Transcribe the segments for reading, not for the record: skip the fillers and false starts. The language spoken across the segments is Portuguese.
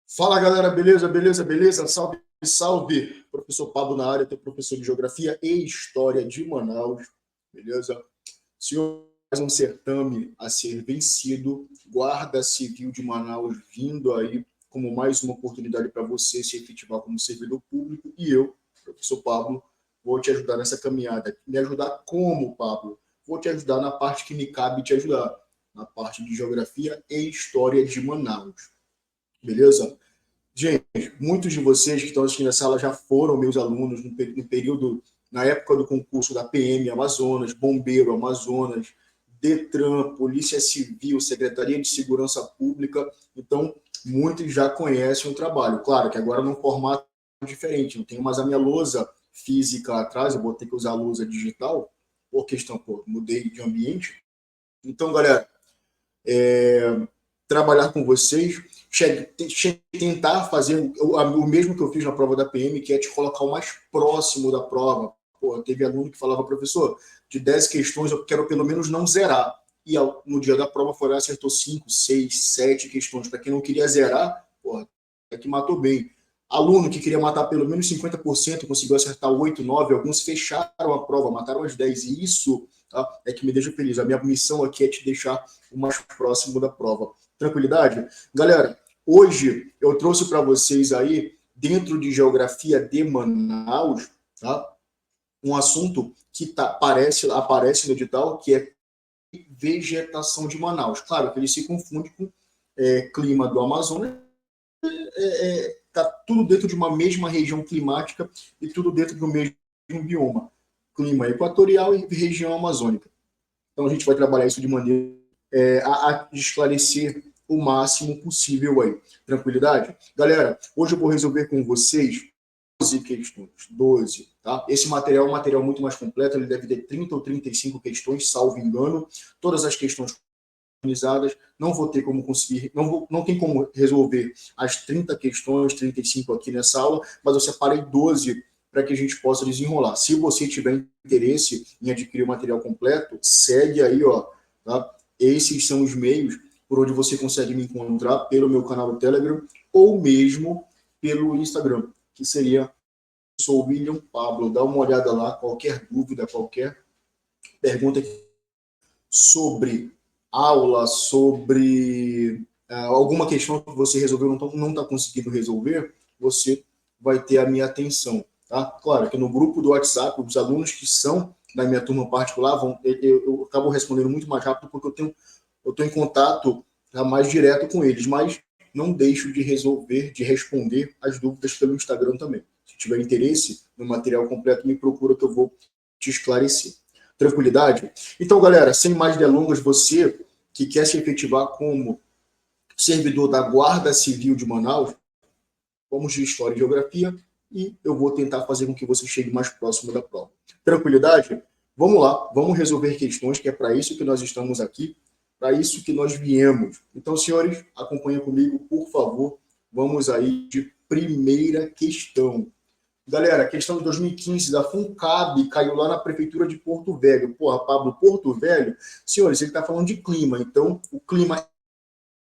Fala galera, beleza, beleza, beleza? Salve, salve! Professor Pablo na área, teu professor de Geografia e História de Manaus, beleza? Senhor, mais um certame a ser vencido, Guarda Civil de Manaus vindo aí como mais uma oportunidade para você se efetivar como servidor público e eu, professor Pablo, vou te ajudar nessa caminhada. Me ajudar como, Pablo? Vou te ajudar na parte que me cabe te ajudar, na parte de Geografia e História de Manaus, beleza? Gente, muitos de vocês que estão assistindo a sala já foram meus alunos no período, na época do concurso da PM Amazonas, Bombeiro Amazonas, Detran, Polícia Civil, Secretaria de Segurança Pública. Então, muitos já conhecem o trabalho. Claro que agora num formato diferente. Não tenho mais a minha lousa física atrás, eu vou ter que usar a lousa digital, por questão, mudei de ambiente. Então, galera, trabalhar com vocês, tentar fazer o mesmo que eu fiz na prova da PM, que é te colocar o mais próximo da prova. Pô, teve aluno que falava, professor, de 10 questões eu quero pelo menos não zerar. E no dia da prova foi lá, acertou 5, 6, 7 questões. Para quem não queria zerar, pô, é que matou bem. Aluno que queria matar pelo menos 50%, conseguiu acertar 8, 9, alguns fecharam a prova, mataram as 10. E isso, tá, é que me deixa feliz. A minha missão aqui é te deixar o mais próximo da prova. Tranquilidade? Galera, hoje eu trouxe para vocês aí, dentro de Geografia de Manaus, tá, um assunto que aparece no edital, que é vegetação de Manaus. Claro que ele se confunde com clima do Amazonas, tá tudo dentro de uma mesma região climática e tudo dentro do mesmo bioma. Clima equatorial e região amazônica. Então a gente vai trabalhar isso de maneira a esclarecer o máximo possível aí. Tranquilidade? Galera, hoje eu vou resolver com vocês 12 questões. 12, tá? Esse material é um material muito mais completo, ele deve ter 30 ou 35 questões, salvo engano. Todas as questões organizadas, não vou ter como conseguir, não tem como resolver as 30 questões, 35 aqui nessa aula, mas eu separei 12 para que a gente possa desenrolar. Se você tiver interesse em adquirir o material completo, segue aí, ó, tá? Esses são os meios por onde você consegue me encontrar pelo meu canal do Telegram ou mesmo pelo Instagram, que seria sou William Pablo. Dá uma olhada lá, qualquer dúvida, qualquer pergunta sobre aula, sobre alguma questão que você resolveu não está conseguindo resolver, você vai ter a minha atenção. Tá? Claro que no grupo do WhatsApp, os alunos que são da minha turma particular, eu acabo respondendo muito mais rápido porque eu estou em contato mais direto com eles, mas não deixo de responder as dúvidas pelo Instagram também. Se tiver interesse no material completo, me procura que eu vou te esclarecer. Tranquilidade? Então, galera, sem mais delongas, você que quer se efetivar como servidor da Guarda Civil de Manaus, vamos de História e Geografia, e eu vou tentar fazer com que você chegue mais próximo da prova. Tranquilidade? Vamos lá, vamos resolver questões, que é para isso que nós estamos aqui, para isso que nós viemos. Então, senhores, acompanhem comigo, por favor. Vamos aí de primeira questão. Galera, a questão de 2015 da FUNCAB caiu lá na prefeitura de Porto Velho. Porra, Pablo, Porto Velho? Senhores, ele está falando de clima. Então, o clima...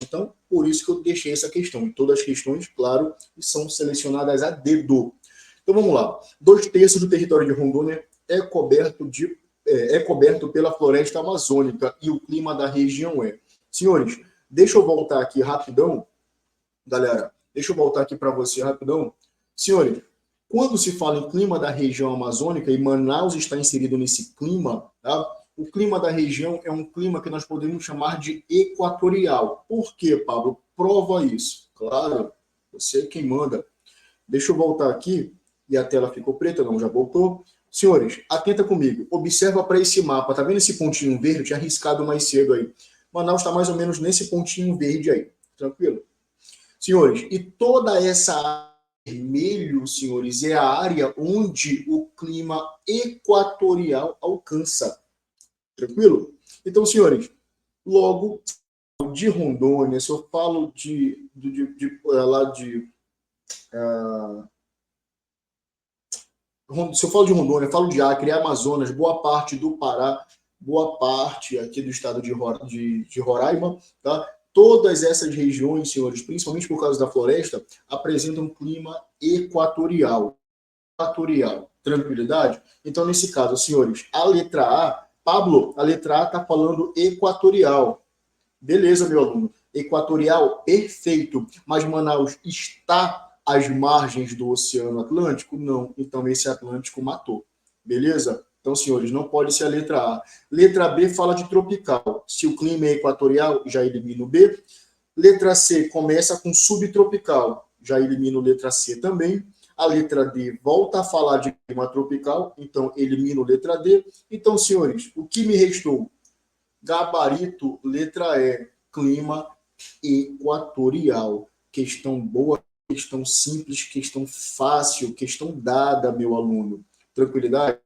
Então, por isso que eu deixei essa questão. Todas as questões, claro, são selecionadas a dedo. Então, vamos lá. 2/3 do território de Rondônia é coberto pela floresta amazônica e o clima da região é. Senhores, deixa eu voltar aqui rapidão. Galera, deixa eu voltar aqui para você rapidão. Senhores, quando se fala em clima da região amazônica, e Manaus está inserido nesse clima, tá? O clima da região é um clima que nós podemos chamar de equatorial. Por quê, Pablo? Prova isso. Claro, você é quem manda. Deixa eu voltar aqui, e a tela ficou preta, não, já voltou. Senhores, atenta comigo. Observa para esse mapa. Tá vendo esse pontinho verde? Eu tinha arriscado mais cedo aí. Manaus está mais ou menos nesse pontinho verde aí. Tranquilo? Senhores, e toda essa vermelho, senhores, é a área onde o clima equatorial alcança. Tranquilo? Então, senhores, logo de Rondônia, se eu falo se eu falo de Rondônia, falo de Acre, Amazonas, boa parte do Pará, boa parte aqui do estado de Roraima, tá? Todas essas regiões, senhores, principalmente por causa da floresta, apresentam um clima equatorial. Tranquilidade? Então, nesse caso, senhores, a letra A, Pablo, a letra A está falando equatorial. Beleza, meu aluno. Equatorial, perfeito. Mas Manaus está às margens do Oceano Atlântico? Não. Então, esse Atlântico matou. Beleza? Então, senhores, não pode ser a letra A. Letra B fala de tropical. Se o clima é equatorial, já elimino o B. Letra C começa com subtropical. Já elimino letra C também. A letra D volta a falar de clima tropical. Então, elimino letra D. Então, senhores, o que me restou? Gabarito, letra E, clima equatorial. Questão boa, questão simples, questão fácil, questão dada, meu aluno. Tranquilidade?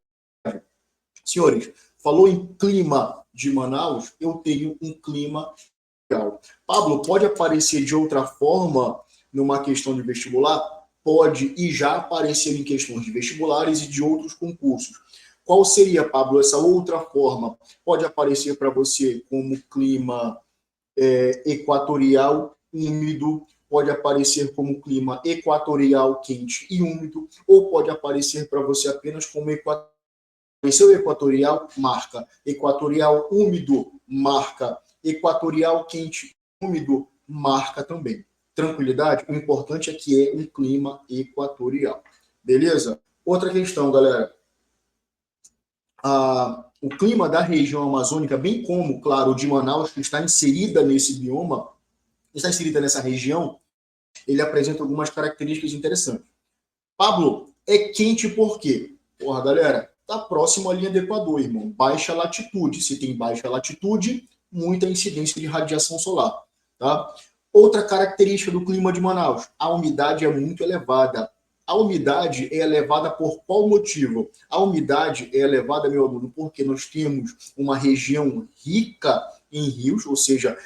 Senhores, falou em clima de Manaus, eu tenho um clima equatorial. Pablo, pode aparecer de outra forma numa questão de vestibular? Pode, e já apareceu em questões de vestibulares e de outros concursos. Qual seria, Pablo, essa outra forma? Pode aparecer para você como clima equatorial úmido, pode aparecer como clima equatorial quente e úmido, ou pode aparecer para você apenas como equatorial, marca. Equatorial úmido, marca. Equatorial quente úmido, marca também. Tranquilidade? O importante é que é um clima equatorial. Beleza? Outra questão, galera. O clima da região amazônica, bem como, claro, o de Manaus, que está inserida nesse bioma, está inserida nessa região, ele apresenta algumas características interessantes. Pablo, é quente por quê? Porra, galera, está próximo à linha do Equador, irmão. Baixa latitude. Se tem baixa latitude, muita incidência de radiação solar. Tá? Outra característica do clima de Manaus, a umidade é muito elevada. A umidade é elevada por qual motivo? A umidade é elevada, meu aluno, porque nós temos uma região rica em rios, ou seja,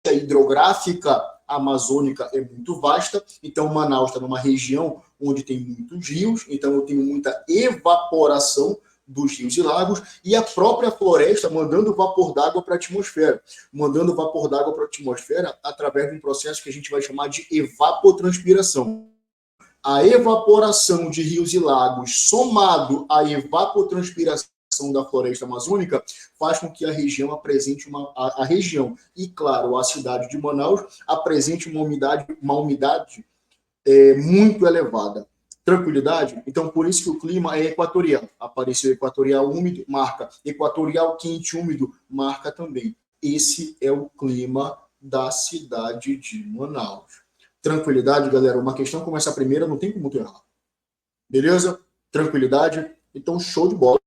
a hidrográfica amazônica é muito vasta, então Manaus está numa região onde tem muitos rios, então eu tenho muita evaporação dos rios e lagos, e a própria floresta mandando vapor d'água para a atmosfera, através de um processo que a gente vai chamar de evapotranspiração. A evaporação de rios e lagos, somado à evapotranspiração da floresta amazônica, faz com que a região apresente a região e, claro, a cidade de Manaus apresente uma umidade muito elevada. Tranquilidade? Então, por isso que o clima é equatorial. Apareceu equatorial úmido, marca. Equatorial quente úmido, marca também. Esse é o clima da cidade de Manaus. Tranquilidade, galera? Uma questão como essa primeira não tem como tu errar. Beleza? Tranquilidade? Então, show de bola.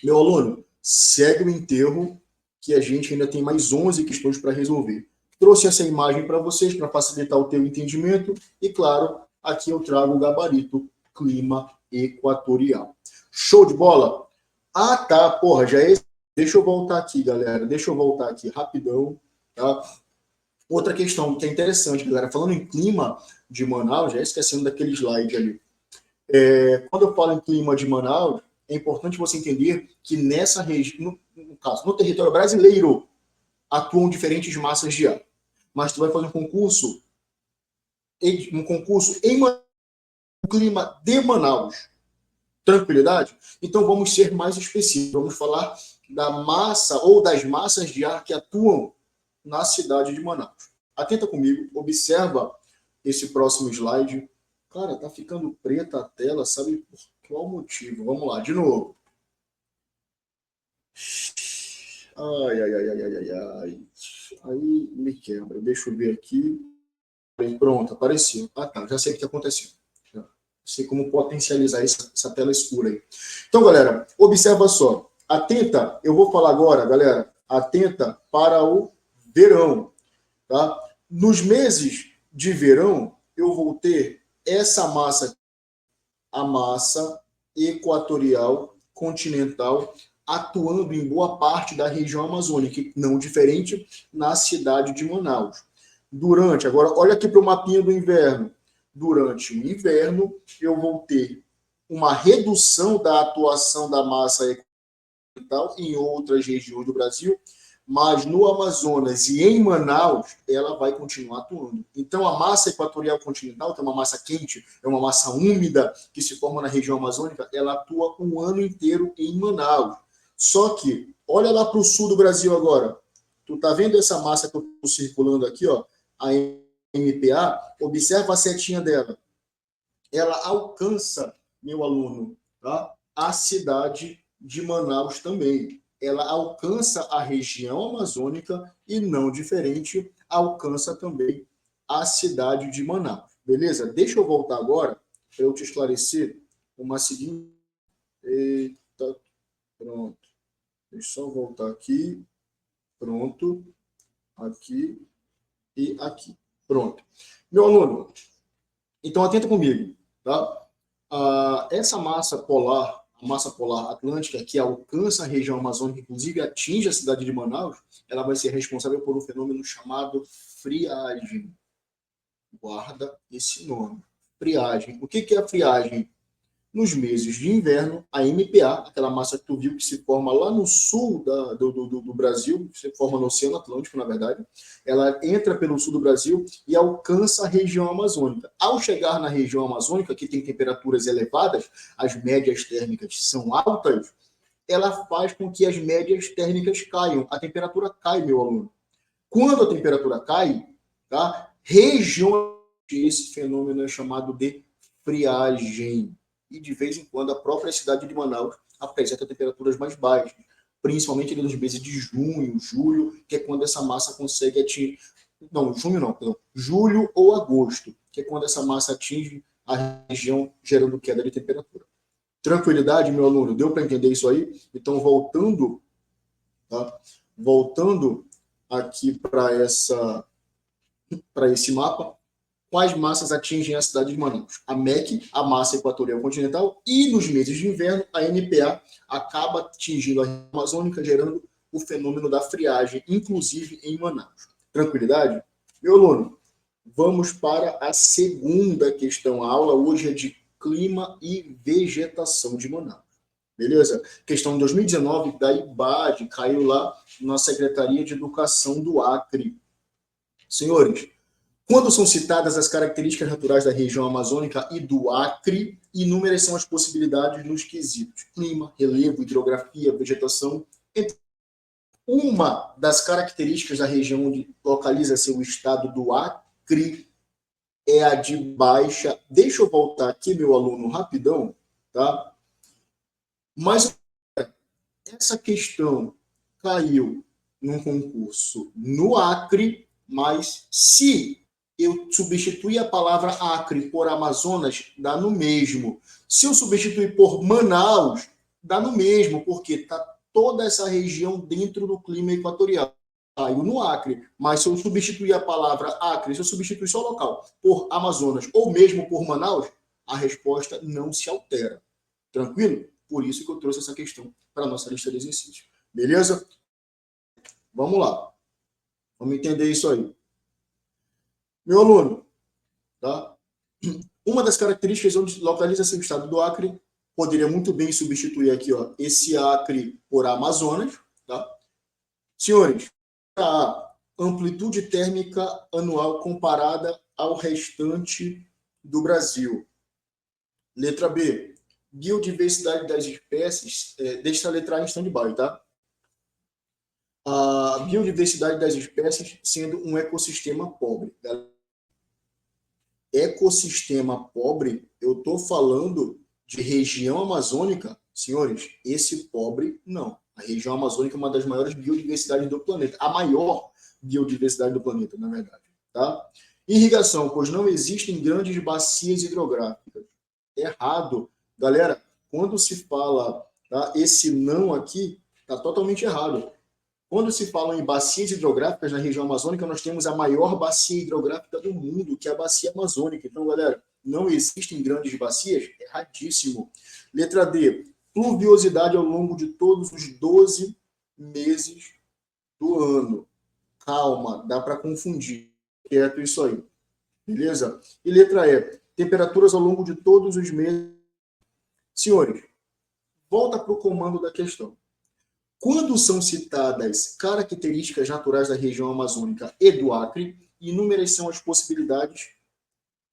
Meu aluno, segue o enterro, que a gente ainda tem mais 11 questões para resolver. Trouxe essa imagem para vocês, para facilitar o teu entendimento. E, claro, aqui eu trago o gabarito clima equatorial. Show de bola? Ah, tá. Porra, já é... Deixa eu voltar aqui, galera. Deixa eu voltar aqui rapidão, tá? Outra questão que é interessante, galera. Falando em clima de Manaus, já esquecendo daquele slide ali. Quando eu falo em clima de Manaus, é importante você entender que nessa região, no caso, no território brasileiro, atuam diferentes massas de ar. Mas tu vai fazer um concurso em um clima de Manaus. Tranquilidade? Então vamos ser mais específicos. Vamos falar da massa ou das massas de ar que atuam na cidade de Manaus. Atenta comigo, observa esse próximo slide. Cara, tá ficando preta a tela, sabe por qual motivo? Vamos lá, de novo. Ai. Aí me quebra. Deixa eu ver aqui. Pronto, apareceu. Ah, tá. Já sei o que aconteceu. Já sei como potencializar essa tela escura aí. Então, galera, observa só. Atenta, eu vou falar agora, galera. Atenta para o verão. Tá? Nos meses de verão, eu vou ter essa massa, a massa equatorial continental, atuando em boa parte da região amazônica, não diferente na cidade de Manaus. Agora, olha aqui para o mapinha do inverno. Durante o inverno, eu vou ter uma redução da atuação da massa equatorial em outras regiões do Brasil, mas no Amazonas e em Manaus, ela vai continuar atuando. Então, a massa equatorial continental, que é uma massa quente, é uma massa úmida, que se forma na região amazônica, ela atua o ano inteiro em Manaus. Só que, olha lá para o sul do Brasil agora. Tu tá vendo essa massa que eu estou circulando aqui, ó, a MPA? Observa a setinha dela. Ela alcança, meu aluno, tá? A cidade de Manaus também. Ela alcança a região amazônica e, não diferente, alcança também a cidade de Manaus. Beleza? Deixa eu voltar agora para eu te esclarecer uma seguinte. Eita, pronto. Deixa eu só voltar aqui. Pronto. Aqui e aqui. Pronto. Meu aluno, então atenta comigo, tá? Essa massa polar, a massa polar atlântica, que alcança a região amazônica, inclusive atinge a cidade de Manaus, ela vai ser responsável por um fenômeno chamado friagem. Guarda esse nome. Friagem. O que é a friagem? Nos meses de inverno, a MPA, aquela massa que tu viu que se forma lá no sul do Brasil, se forma no Oceano Atlântico, na verdade, ela entra pelo sul do Brasil e alcança a região amazônica. Ao chegar na região amazônica, que tem temperaturas elevadas, as médias térmicas são altas, ela faz com que as médias térmicas caiam. A temperatura cai, meu aluno. Quando a temperatura cai, tá? Esse fenômeno é chamado de friagem. E de vez em quando a própria cidade de Manaus apresenta temperaturas mais baixas, principalmente nos meses de junho, julho, que é quando essa massa consegue atingir. Não, junho não, perdão. Julho ou agosto, que é quando essa massa atinge a região, gerando queda de temperatura. Tranquilidade, meu aluno? Deu para entender isso aí? Então, voltando, tá? Voltando aqui para esse mapa, quais massas atingem a cidade de Manaus? A MEC, a massa equatorial continental, e nos meses de inverno, a MPA acaba atingindo a região amazônica, gerando o fenômeno da friagem, inclusive em Manaus. Tranquilidade? Meu aluno, vamos para a segunda questão. A aula hoje é de clima e vegetação de Manaus. Beleza? Questão de 2019 da IBAD, caiu lá na Secretaria de Educação do Acre. Senhores, quando são citadas as características naturais da região amazônica e do Acre, inúmeras são as possibilidades nos quesitos clima, relevo, hidrografia, vegetação. Uma das características da região onde localiza-se o estado do Acre é a de baixa. Deixa eu voltar aqui, meu aluno, rapidão, tá? Mas essa questão caiu num concurso no Acre, mas se eu substituir a palavra Acre por Amazonas, dá no mesmo. Se eu substituir por Manaus, dá no mesmo, porque está toda essa região dentro do clima equatorial. Caiu no Acre, mas se eu substituir a palavra Acre, se eu substituir só o local por Amazonas ou mesmo por Manaus, a resposta não se altera. Tranquilo? Por isso que eu trouxe essa questão para a nossa lista de exercícios. Beleza? Vamos lá. Vamos entender isso aí. Meu aluno, tá? Uma das características onde localiza-se o estado do Acre, poderia muito bem substituir aqui, ó, esse Acre por Amazonas, tá? Senhores, a amplitude térmica anual comparada ao restante do Brasil. Letra B, biodiversidade das espécies, deixa a letra A em stand-by, tá? A biodiversidade das espécies sendo um ecossistema pobre. Ecossistema pobre, eu estou falando de região amazônica, senhores, esse pobre não. A região amazônica é uma das maiores biodiversidades do planeta, a maior biodiversidade do planeta, na verdade. Tá? Irrigação, pois não existem grandes bacias hidrográficas. Errado. Galera, quando se fala, tá, esse não aqui, está totalmente errado. Quando se fala em bacias hidrográficas na região amazônica, nós temos a maior bacia hidrográfica do mundo, que é a bacia amazônica. Então, galera, não existem grandes bacias? Erradíssimo. Letra D, pluviosidade ao longo de todos os 12 meses do ano. Calma, dá para confundir. Quieto isso aí. Beleza? E letra E, temperaturas ao longo de todos os meses. Senhores, volta para o comando da questão. Quando são citadas características naturais da região amazônica e do Acre, inúmeras são as possibilidades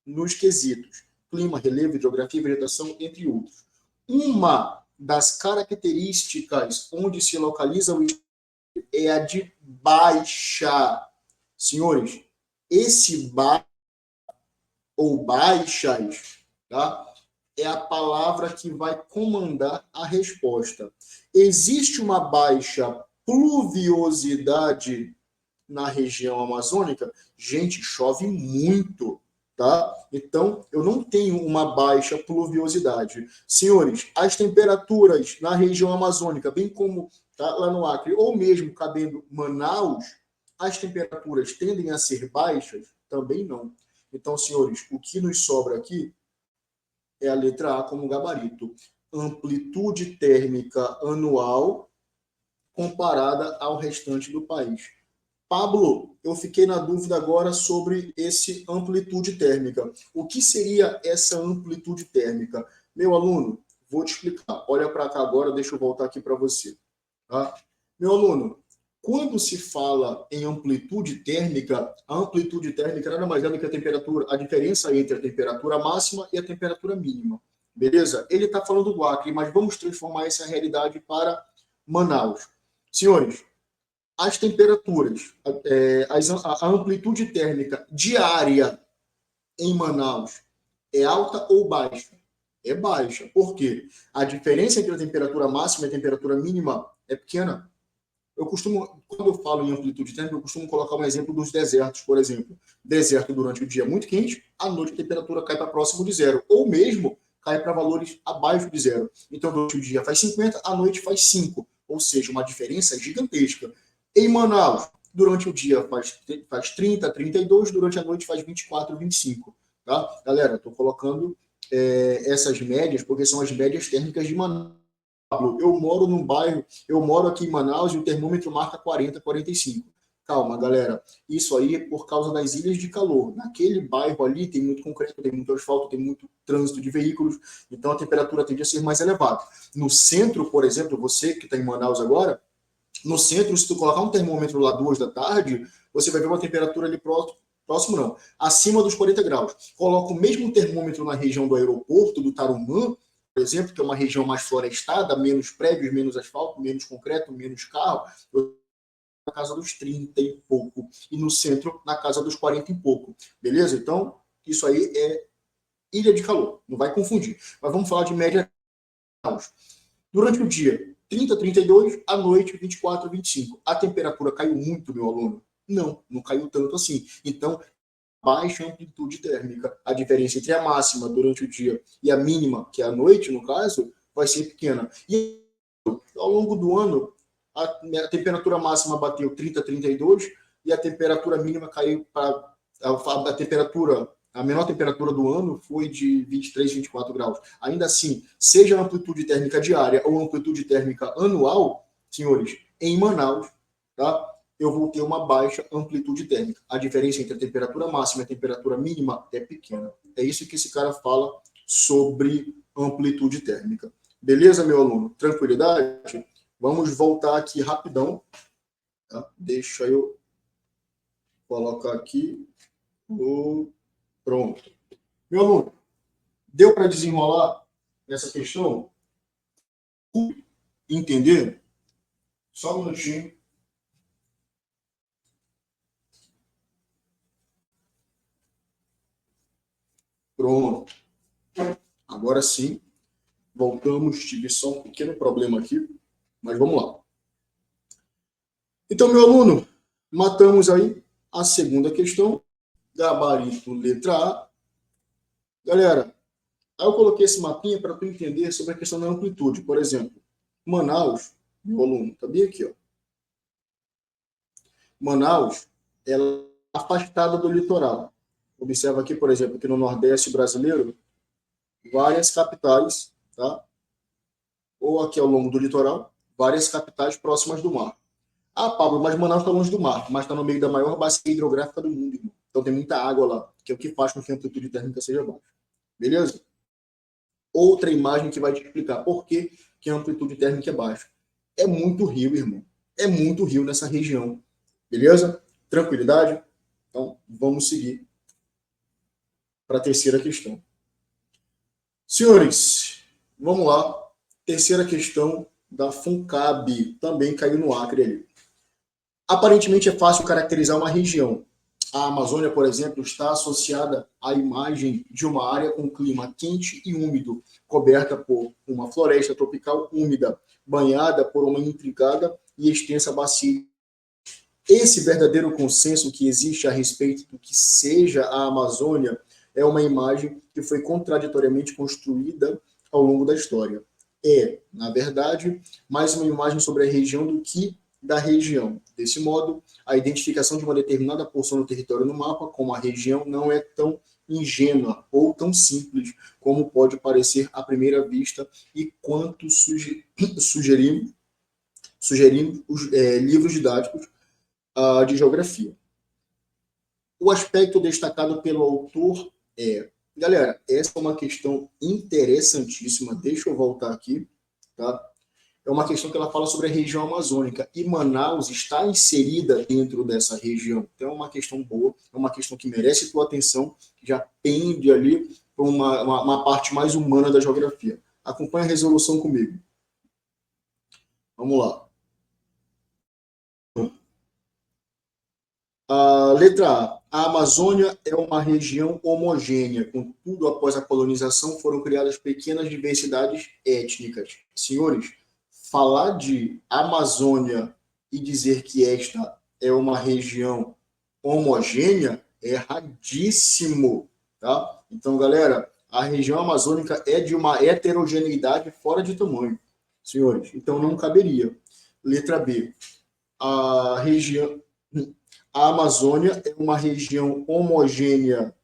nos quesitos clima, relevo, geografia, vegetação, entre outros. Uma das características onde se localiza o é a de baixa. Senhores, esse ba ou baixas, tá? É a palavra que vai comandar a resposta. Existe uma baixa pluviosidade na região amazônica? Gente, chove muito, tá? Então, eu não tenho uma baixa pluviosidade. Senhores, as temperaturas na região amazônica, bem como tá, lá no Acre, ou mesmo cabendo Manaus, as temperaturas tendem a ser baixas? Também não. Então, senhores, o que nos sobra aqui é a letra A como gabarito. Amplitude térmica anual comparada ao restante do país. Pablo, eu fiquei na dúvida agora sobre esse amplitude térmica. O que seria essa amplitude térmica? Meu aluno, vou te explicar. Olha para cá agora, deixa eu voltar aqui para você. Tá? Meu aluno, quando se fala em amplitude térmica, a amplitude térmica nada mais é do que a temperatura, a diferença entre a temperatura máxima e a temperatura mínima. Beleza? Ele está falando do Acre, mas vamos transformar essa realidade para Manaus. Senhores, as temperaturas, a amplitude térmica diária em Manaus é alta ou baixa? É baixa. Por quê? A diferença entre a temperatura máxima e a temperatura mínima é pequena. Quando eu falo em amplitude térmica, eu costumo colocar um exemplo dos desertos, por exemplo. Deserto durante o dia muito quente, à noite a temperatura cai para próximo de zero, ou mesmo cai para valores abaixo de zero. Então, durante o dia faz 50, à noite faz 5, ou seja, uma diferença gigantesca. Em Manaus, durante o dia faz 30, 32, durante a noite faz 24, 25. Tá? Galera, estou colocando essas médias porque são as médias térmicas de Manaus. Eu moro num bairro, eu moro aqui em Manaus e o termômetro marca 40, 45. Calma, galera. Isso aí é por causa das ilhas de calor. Naquele bairro ali tem muito concreto, tem muito asfalto, tem muito trânsito de veículos, então a temperatura tende a ser mais elevada. No centro, por exemplo, você que está em Manaus agora, no centro, se tu colocar um termômetro lá 2 da tarde, você vai ver uma temperatura ali próximo não, acima dos 40 graus. Coloca o mesmo termômetro na região do aeroporto, do Tarumã, por exemplo, que é uma região mais florestada, menos prédios, menos asfalto, menos concreto, menos carro, na casa dos 30 e pouco. E no centro, na casa dos 40 e pouco. Beleza? Então, isso aí é ilha de calor. Não vai confundir. Mas vamos falar de média. Durante o dia, 30, 32, à noite, 24, 25. A temperatura caiu muito, meu aluno? Não, não caiu tanto assim. Então, baixa amplitude térmica. A diferença entre a máxima durante o dia e a mínima, que é a noite, no caso, vai ser pequena. E ao longo do ano, a temperatura máxima bateu 30, 32 e a temperatura mínima caiu para a temperatura, a menor temperatura do ano foi de 23, 24 graus. Ainda assim, seja a amplitude térmica diária ou amplitude térmica anual, senhores, em Manaus, tá? Eu vou ter uma baixa amplitude térmica. A diferença entre a temperatura máxima e a temperatura mínima é pequena. É isso que esse cara fala sobre amplitude térmica. Beleza, meu aluno? Tranquilidade? Vamos voltar aqui rapidão. Tá? Deixa eu colocar aqui. Pronto. Meu aluno, deu para desenrolar essa questão? Entender? Só um minutinho. Pronto. Agora sim, voltamos. Tive só um pequeno problema aqui, mas vamos lá. Então, meu aluno, matamos aí a segunda questão. Gabarito letra A. Galera, aí eu coloquei esse mapinha para tu entender sobre a questão da amplitude. Por exemplo, Manaus, meu aluno, tá bem aqui, ó. Manaus, ela é afastada do litoral. Observa aqui, por exemplo, que no Nordeste brasileiro, várias capitais, tá? Ou aqui ao longo do litoral, várias capitais próximas do mar. Ah, Pablo, mas Manaus está longe do mar, mas está no meio da maior bacia hidrográfica do mundo, irmão. Então tem muita água lá, que é o que faz com que a amplitude térmica seja baixa. Beleza? Outra imagem que vai te explicar por que a amplitude térmica é baixa. é muito rio, irmão. É muito rio nessa região. Beleza? Tranquilidade? Então, vamos seguir para a terceira questão. Senhores, vamos lá. Terceira questão da FUNCAB, também caiu no Acre ali. Aparentemente é fácil caracterizar uma região. A Amazônia, por exemplo, está associada à imagem de uma área com clima quente e úmido, coberta por uma floresta tropical úmida, banhada por uma intricada e extensa bacia. Esse verdadeiro consenso que existe a respeito do que seja a Amazônia é uma imagem que foi contraditoriamente construída ao longo da história. É, na verdade, mais uma imagem sobre a região do que da região. Desse modo, a identificação de uma determinada porção do território no mapa como a região não é tão ingênua ou tão simples como pode parecer à primeira vista e quanto sugerimos livros didáticos de geografia. O aspecto destacado pelo autor é... Galera, essa é uma questão interessantíssima. Deixa eu voltar aqui, tá? É uma questão que ela fala sobre a região amazônica. E Manaus está inserida dentro dessa região. Então é uma questão boa, é uma questão que merece tua atenção, que já pende ali para uma parte mais humana da geografia. Acompanhe a resolução comigo. Vamos lá. Letra A. A Amazônia é uma região homogênea, contudo, após a colonização foram criadas pequenas diversidades étnicas. Senhores, falar de Amazônia e dizer que esta é uma região homogênea é erradíssimo, tá? Então, galera, a região amazônica é de uma heterogeneidade fora de tamanho, senhores. Então, não caberia. Letra B. A Amazônia é uma região homogênea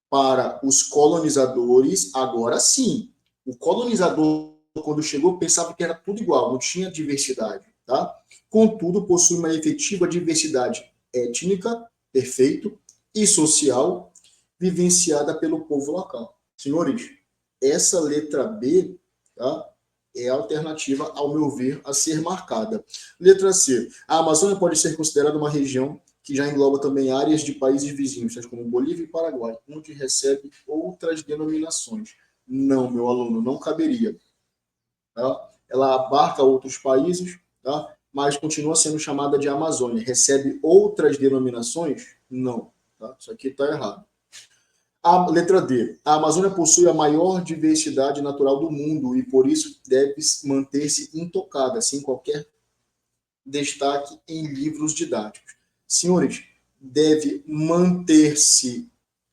para os colonizadores, agora sim. O colonizador, quando chegou, pensava que era tudo igual, não tinha diversidade, tá? Contudo, possui uma efetiva diversidade étnica, perfeito, e social, vivenciada pelo povo local. Senhores, essa letra B, tá? É a alternativa, ao meu ver, a ser marcada. Letra C. A Amazônia pode ser considerada uma região que já engloba também áreas de países vizinhos, tais como Bolívia e Paraguai, onde recebe outras denominações. Não, meu aluno, não caberia. Tá? Ela abarca outros países, tá? Mas continua sendo chamada de Amazônia. Recebe outras denominações? Não. Tá? Isso aqui está errado. A letra D. A Amazônia possui a maior diversidade natural do mundo e, por isso, deve manter-se intocada, sem qualquer destaque em livros didáticos. Senhores, deve manter-se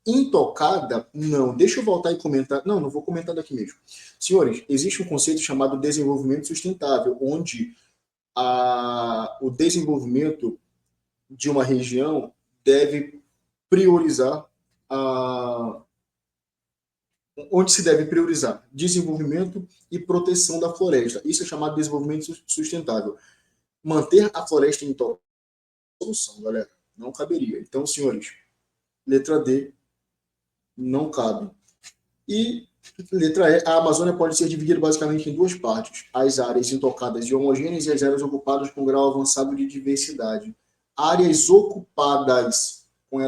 intocada? Não. Deixa eu voltar e comentar. Não vou comentar daqui mesmo. Senhores, existe um conceito chamado desenvolvimento sustentável, onde o desenvolvimento de uma região deve priorizar onde se deve priorizar desenvolvimento e proteção da floresta. Isso é chamado de desenvolvimento sustentável. Manter a floresta intocada é solução, galera. Não caberia. Então, senhores, letra D não cabe. E letra E, a Amazônia pode ser dividida basicamente em duas partes: as áreas intocadas e homogêneas e as áreas ocupadas com grau avançado de diversidade. Áreas ocupadas com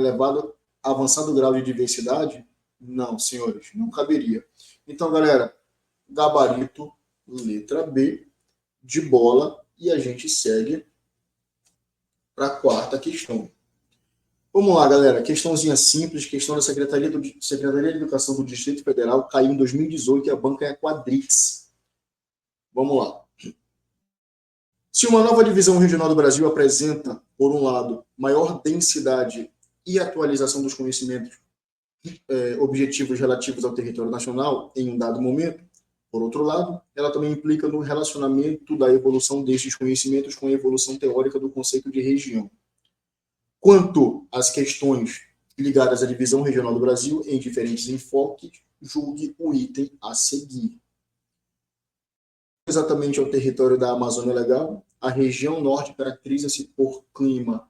avançado grau de diversidade? Não, senhores, não caberia. Então, galera, gabarito, letra B, de bola, e a gente segue para a quarta questão. Vamos lá, galera. Questãozinha simples, questão da Secretaria de Educação do Distrito Federal, caiu em 2018 e a banca é a Quadrix. Vamos lá. Se uma nova divisão regional do Brasil apresenta, por um lado, maior densidade e atualização dos conhecimentos objetivos relativos ao território nacional em um dado momento, por outro lado, ela também implica no relacionamento da evolução destes conhecimentos com a evolução teórica do conceito de região. Quanto às questões ligadas à divisão regional do Brasil em diferentes enfoques, julgue o item a seguir. Exatamente ao território da Amazônia Legal, a região norte caracteriza-se por clima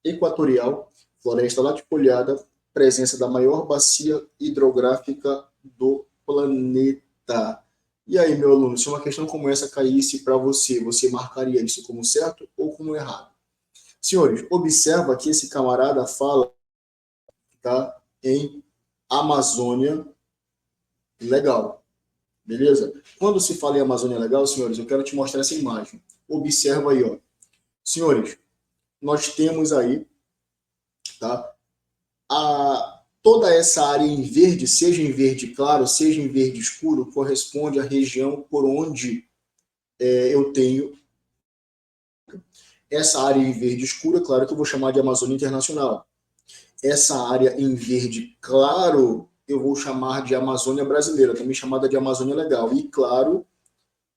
equatorial, floresta latifoliada, presença da maior bacia hidrográfica do planeta. E aí, meu aluno, se uma questão como essa caísse para você, você marcaria isso como certo ou como errado? Senhores, observa que esse camarada fala, tá, em Amazônia Legal. Beleza? Quando se fala em Amazônia Legal, senhores, eu quero te mostrar essa imagem. Observa aí, ó. Senhores, nós temos aí, tá, toda essa área em verde, seja em verde claro, seja em verde escuro, corresponde à região por onde eu tenho essa área em verde escuro, é claro que eu vou chamar de Amazônia Internacional. Essa área em verde claro, eu vou chamar de Amazônia Brasileira, também chamada de Amazônia Legal. E, claro,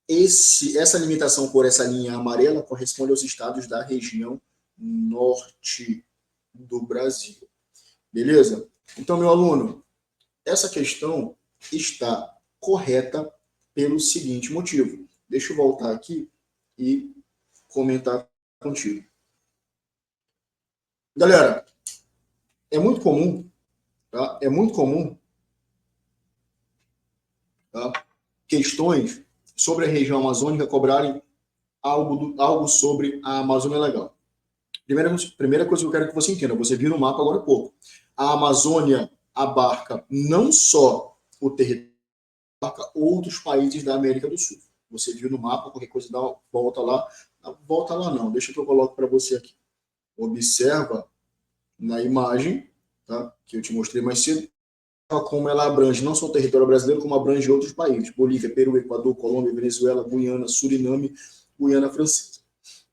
essa limitação por essa linha amarela corresponde aos estados da região norte do Brasil. Beleza? Então, meu aluno, essa questão está correta pelo seguinte motivo. Deixa eu voltar aqui e comentar contigo. Galera, é muito comum, tá? É muito comum, tá? Questões sobre a região amazônica cobrarem algo sobre a Amazônia Legal. Primeira coisa que eu quero que você entenda, você viu no mapa agora há pouco. A Amazônia abarca não só o território, abarca outros países da América do Sul. Você viu no mapa, qualquer coisa dá volta lá. Volta lá não, deixa que eu coloco para você aqui. Observa na imagem, tá, que eu te mostrei mais cedo, como ela abrange não só o território brasileiro, como abrange outros países. Bolívia, Peru, Equador, Colômbia, Venezuela, Guiana, Suriname, Guiana Francesa.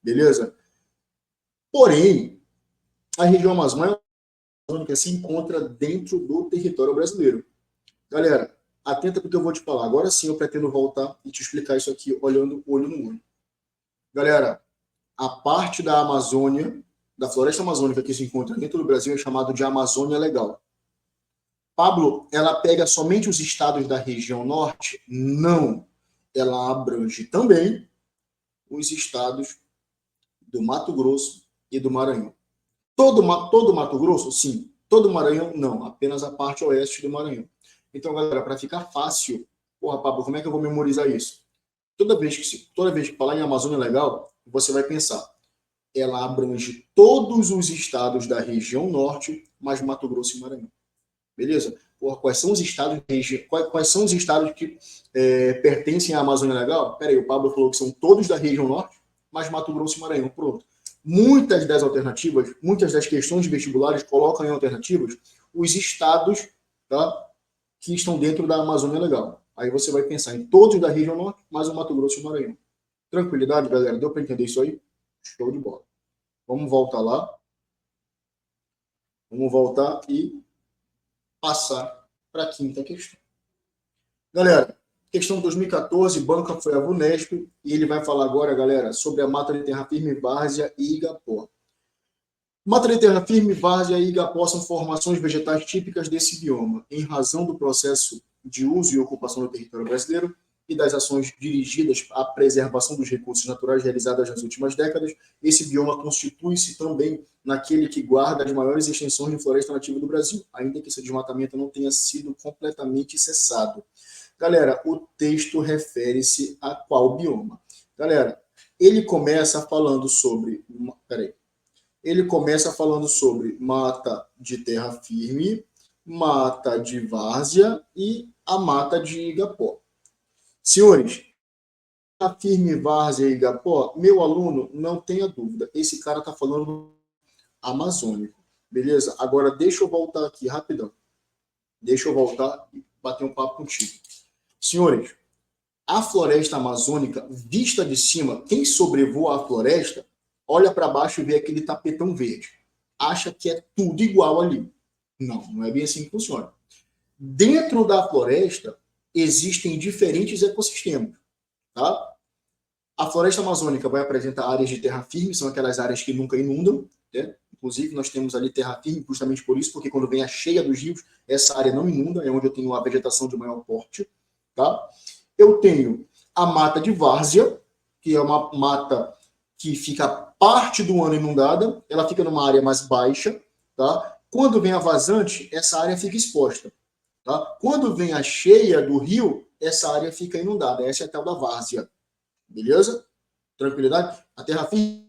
Beleza? Porém, a região amazônica se encontra dentro do território brasileiro. Galera, atenta porque eu vou te falar. Agora sim eu pretendo voltar e te explicar isso aqui olhando olho no olho. Galera, a parte da Amazônia, da floresta amazônica que se encontra dentro do Brasil é chamado de Amazônia Legal. Pablo, ela pega somente os estados da região norte? Não. Ela abrange também os estados do Mato Grosso e do Maranhão. Todo Mato Grosso? Sim. Todo Maranhão? Não. Apenas a parte oeste do Maranhão. Então, galera, para ficar fácil, porra, Pablo, como é que eu vou memorizar isso? Toda vez que falar em Amazônia Legal, você vai pensar, ela abrange todos os estados da região norte, mais Mato Grosso e Maranhão. Beleza? Porra, quais são os estados que pertencem à Amazônia Legal? Peraí, o Pablo falou que são todos da região norte, mais Mato Grosso e Maranhão. Pronto. Muitas das alternativas, muitas das questões de vestibulares colocam em alternativas os estados, tá, que estão dentro da Amazônia Legal. Aí você vai pensar em todos da região norte, mais o Mato Grosso e o Maranhão. Tranquilidade, galera? Deu para entender isso aí? Show de bola. Vamos voltar lá. Vamos voltar e passar para a quinta questão. Galera, questão 2014, banca foi a VUNESP, e ele vai falar agora, galera, sobre a mata de terra firme, várzea e igapó. Mata de terra firme, várzea e igapó são formações vegetais típicas desse bioma, em razão do processo de uso e ocupação do território brasileiro e das ações dirigidas à preservação dos recursos naturais realizadas nas últimas décadas. Esse bioma constitui-se também naquele que guarda as maiores extensões de floresta nativa do Brasil, ainda que esse desmatamento não tenha sido completamente cessado. Galera, o texto refere-se a qual bioma? Galera, ele começa falando sobre... Ele começa falando sobre mata de terra firme, mata de várzea e a mata de igapó. Senhores, a firme, várzea e igapó, meu aluno, não tenha dúvida, esse cara está falando amazônico, beleza? Agora, deixa eu voltar aqui rapidão. Deixa eu voltar e bater um papo contigo. Senhores, a floresta amazônica, vista de cima, quem sobrevoa a floresta, olha para baixo e vê aquele tapetão verde. Acha que é tudo igual ali. Não, não é bem assim que funciona. Dentro da floresta, existem diferentes ecossistemas. Tá? A floresta amazônica vai apresentar áreas de terra firme, são aquelas áreas que nunca inundam. Né? Inclusive, nós temos ali terra firme justamente por isso, porque quando vem a cheia dos rios, essa área não inunda, é onde eu tenho a vegetação de maior porte. Tá? Eu tenho a mata de várzea, que é uma mata que fica parte do ano inundada, ela fica numa área mais baixa. Tá? Quando vem a vazante, essa área fica exposta. Tá? Quando vem a cheia do rio, essa área fica inundada. Essa é a tal da várzea. Beleza? Tranquilidade? A terra firme,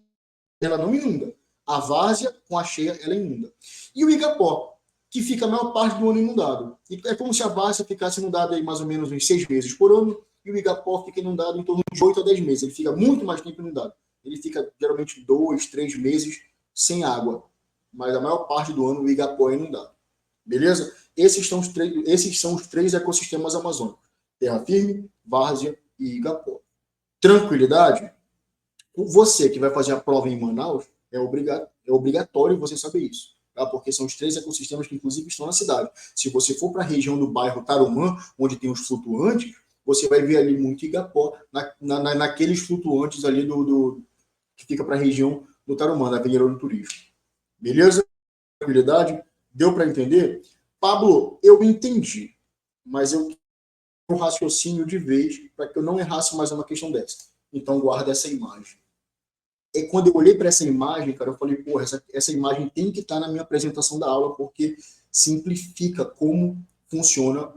ela não inunda. A várzea, com a cheia, ela inunda. E o Igapó, que fica a maior parte do ano inundado. E é como se a várzea ficasse inundada aí mais ou menos uns 6 meses por ano, e o Igapó fica inundado em torno de 8 a 10 meses. Ele fica muito mais tempo inundado. Ele fica geralmente 2, 3 meses sem água. Mas a maior parte do ano o Igapó é inundado. Beleza? Esses são os três ecossistemas amazônicos. Terra firme, várzea e Igapó. Tranquilidade? Você que vai fazer a prova em Manaus, é obrigatório você saber isso. Tá? Porque são os três ecossistemas que, inclusive, estão na cidade. Se você for para a região do bairro Tarumã, onde tem os flutuantes, você vai ver ali muito Igapó, naqueles flutuantes ali que fica para a região do Tarumã, da Avenida do Turismo. Beleza? Tranquilidade? Deu para entender? Pablo, eu entendi, mas eu quero um raciocínio de vez para que eu não errasse mais uma questão dessa. Então, guarda essa imagem. E quando eu olhei para essa imagem, cara, eu falei, porra, essa imagem tem que estar na minha apresentação da aula, porque simplifica como funciona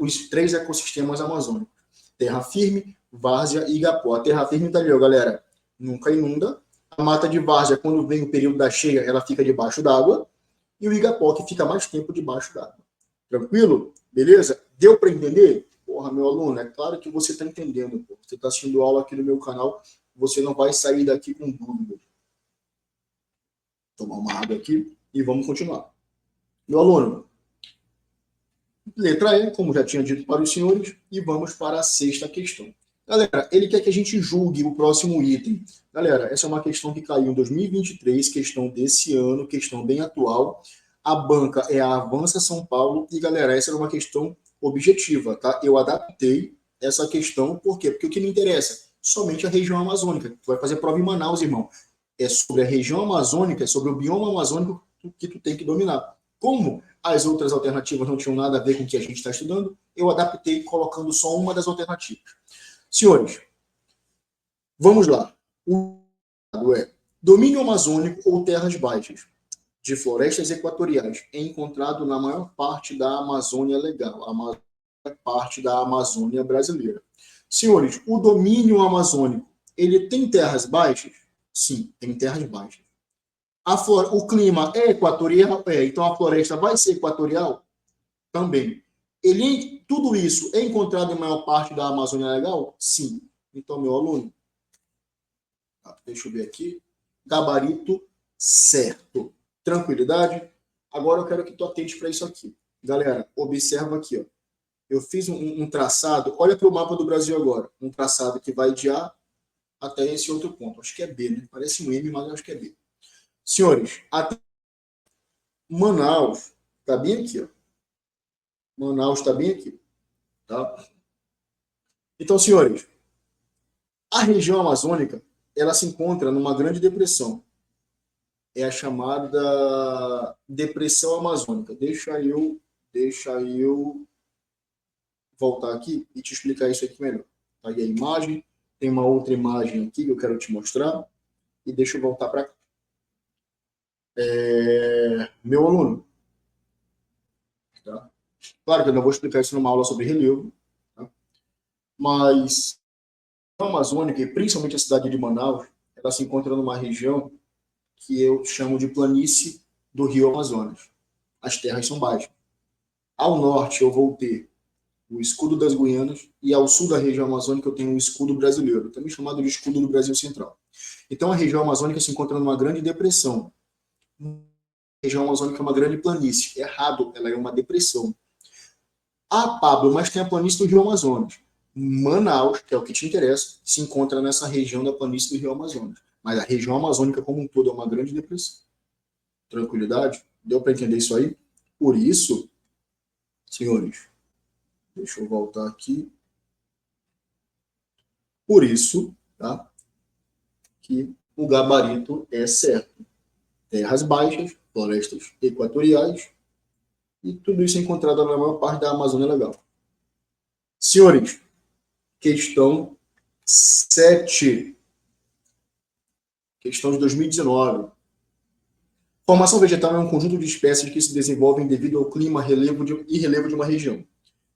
os três ecossistemas amazônicos. Terra firme, várzea e igapó. A terra firme está ali, ó, galera, nunca inunda. A mata de várzea, quando vem o período da cheia, ela fica debaixo d'água. E o igapó, que fica mais tempo debaixo d'água. Tranquilo? Beleza? Deu para entender? Porra, meu aluno, é claro que você está entendendo. Pô. Você está assistindo aula aqui no meu canal, você não vai sair daqui com dúvidas. Tomar uma água aqui e vamos continuar. Meu aluno, letra E, como já tinha dito para os senhores, e vamos para a sexta questão. Galera, ele quer que a gente julgue o próximo item. Galera, essa é uma questão que caiu em 2023, questão desse ano, questão bem atual. A banca é a Avança São Paulo. E, galera, essa era uma questão objetiva, tá? Eu adaptei essa questão, por quê? Porque o que me interessa? Somente a região amazônica. Tu vai fazer prova em Manaus, irmão. É sobre a região amazônica, é sobre o bioma amazônico que tu tem que dominar. Como as outras alternativas não tinham nada a ver com o que a gente está estudando, eu adaptei colocando só uma das alternativas. Senhores, vamos lá. O é domínio amazônico ou terras baixas de florestas equatoriais é encontrado na maior parte da Amazônia legal, a maior parte da Amazônia brasileira. Senhores, o domínio amazônico, ele tem terras baixas? Sim, tem terras baixas. O clima é equatorial? É. Então a floresta vai ser equatorial? Também. Tudo isso é encontrado em maior parte da Amazônia Legal? Sim. Então, meu aluno, deixa eu ver aqui, gabarito certo. Tranquilidade? Agora eu quero que tu atente para isso aqui. Galera, observa aqui, ó. Eu fiz um traçado, olha para o mapa do Brasil agora, um traçado que vai de A até esse outro ponto. Acho que é B, né? Parece um M, mas eu acho que é B. Senhores, até Manaus está bem aqui, ó. Manaus está bem aqui, tá? Então, senhores, a região amazônica, ela se encontra numa grande depressão. É a chamada depressão amazônica. Deixa eu voltar aqui e te explicar isso aqui melhor. Aí a imagem, tem uma outra imagem aqui que eu quero te mostrar, e deixa eu voltar para cá. Meu aluno, tá? Claro que eu não vou explicar isso numa aula sobre relevo, tá? Mas a Amazônica, e principalmente a cidade de Manaus, ela se encontra numa região que eu chamo de planície do Rio Amazonas. As terras são baixas. Ao norte eu vou ter o escudo das Guianas e ao sul da região amazônica eu tenho o escudo brasileiro, também chamado de escudo do Brasil Central. Então a região amazônica se encontra numa grande depressão. A região amazônica é uma grande planície. Errado, ela é uma depressão. Ah, Pablo, mas tem a planície do Rio Amazonas. Manaus, que é o que te interessa, se encontra nessa região da planície do Rio Amazonas. Mas a região amazônica como um todo é uma grande depressão. Tranquilidade? Deu para entender isso aí? Por isso, senhores, deixa eu voltar aqui. Por isso, tá? Que o gabarito é certo. Terras baixas, florestas equatoriais, e tudo isso é encontrado na maior parte da Amazônia Legal. Senhores, questão 7. Questão de 2019. Formação vegetal é um conjunto de espécies que se desenvolvem devido ao clima e relevo de uma região.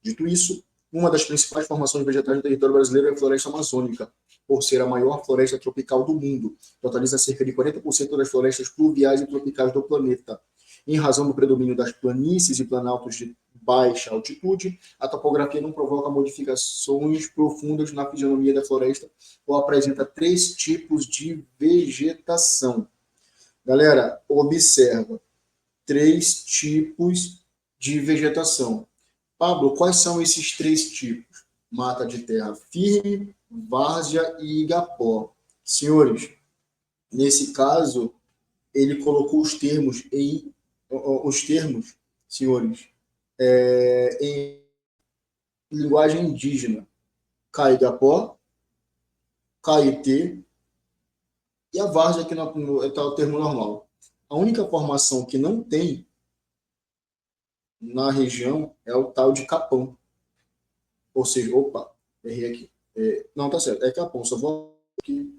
Dito isso, Uma das principais formações vegetais do território brasileiro é a floresta amazônica, por ser a maior floresta tropical do mundo. Totaliza cerca de 40% das florestas pluviais e tropicais do planeta. Em razão do predomínio das planícies e planaltos de baixa altitude, a topografia não provoca modificações profundas na fisionomia da floresta ou apresenta 3 tipos de vegetação. Galera, observa. 3 tipos de vegetação. Pablo, quais são esses 3 tipos? Mata de terra firme, várzea e igapó. Senhores, nesse caso, ele colocou os termos, senhores, em linguagem indígena. Caigapó, Caetê e a várzea, que está o termo normal. A única formação que não tem na região é o tal de capão. Ou seja, opa, errei aqui. Não, tá certo, é capão. Só vou aqui,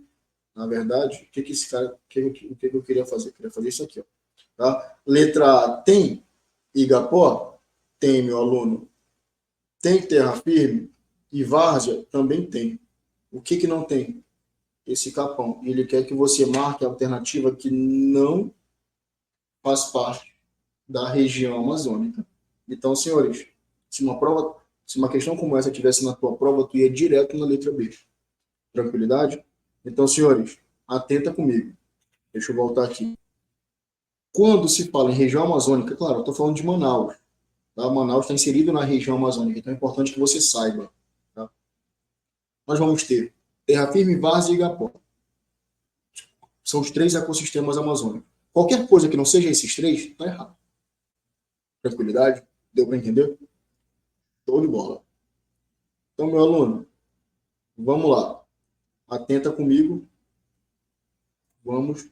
na verdade, o que esse cara, o que eu queria fazer? Eu queria fazer isso aqui, ó. Tá? Letra A, tem igapó? Tem, meu aluno. Tem terra firme? E várzea? Também tem. O que não tem? Esse capão. Ele quer que você marque a alternativa que não faz parte da região amazônica. Então, senhores, se uma questão como essa tivesse na tua prova, tu ia direto na letra B. Tranquilidade? Então, senhores, atenta comigo. Deixa eu voltar aqui. Quando se fala em região amazônica, claro, eu estou falando de Manaus. Tá? Manaus está inserido na região amazônica, então é importante que você saiba. Tá? Nós vamos ter terra firme, várzea e igapó. São os 3 ecossistemas amazônicos. Qualquer coisa que não seja esses 3, está errado. Tranquilidade? Deu para entender? Show de bola. Então, meu aluno, vamos lá. Atenta comigo. Vamos.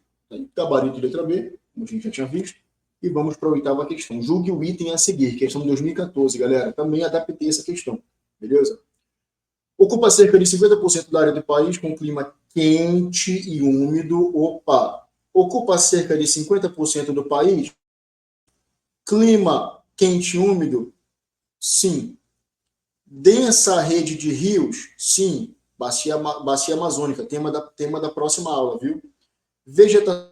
Gabarito letra B, como a gente já tinha visto. E vamos para a 8ª questão. Julgue o item a seguir. Questão de 2014, galera. Também adaptei essa questão. Beleza? Ocupa cerca de 50% da área do país com clima quente e úmido. Opa! Ocupa cerca de 50% do país. Clima quente e úmido? Sim. Densa rede de rios? Sim. Bacia amazônica, tema da próxima aula, viu? Vegetação?